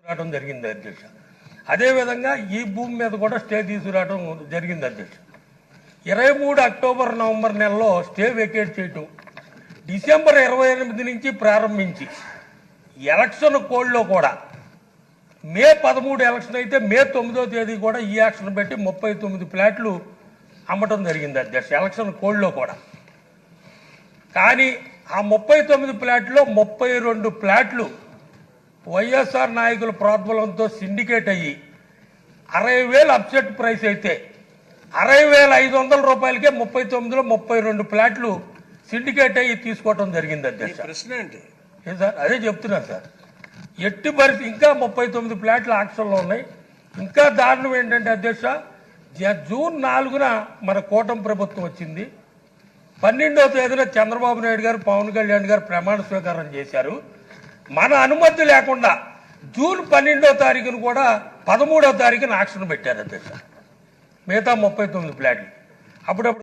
రావడం జరిగింది అధ్యక్ష. అదేవిధంగా ఈ భూమి మీద కూడా స్టే తీసుకురావడం జరిగింది అధ్యక్ష. 23 అక్టోబర్ నవంబర్ నెలలో స్టే వెకేట్ చేయటం, డిసెంబర్ 28 నుంచి ప్రారంభించి ఎలక్షన్ కోడ్లో కూడా మే 13 ఎలక్షన్ అయితే మే 9వ తేదీ కూడా ఈ యాక్షన్ పెట్టి 39 ఫ్లాట్లు అమ్మటం జరిగింది అధ్యక్ష, ఎలక్షన్ కోడ్లో కూడా. కానీ ఆ 39 ఫ్లాట్లో 32 ఫ్లాట్లు వైఎస్ఆర్ నాయకుల ప్రోద్బలంతో సిండికేట్ అయ్యి 60,000 అప్సెట్ ప్రైస్ అయితే 60,500 రూపాయలకే 39లో 32 ఫ్లాట్లు సిండికేట్ అయ్యి తీసుకోవటం జరిగింది అధ్యక్ష. ప్రశ్న ఏంటి సార్? అదే చెప్తున్నాను సార్. ఎట్టి పరిస్థితి ఇంకా 39 ఫ్లాట్లు ఆక్షన్లో ఉన్నాయి. ఇంకా దారుణం ఏంటంటే అధ్యక్ష, జూన్ 4న మన కూటమి ప్రభుత్వం వచ్చింది. 12వ తేదీన చంద్రబాబు నాయుడు గారు, పవన్ కళ్యాణ్ గారు ప్రమాణ స్వీకారం చేశారు. మన అనుమతి లేకుండా జూన్ 12వ తారీఖున కూడా 13వ తారీఖున ఆక్షన్ పెట్టారు అధ్యక్ష, మిగతా 39 ఫ్లాట్లు. అప్పుడప్పుడు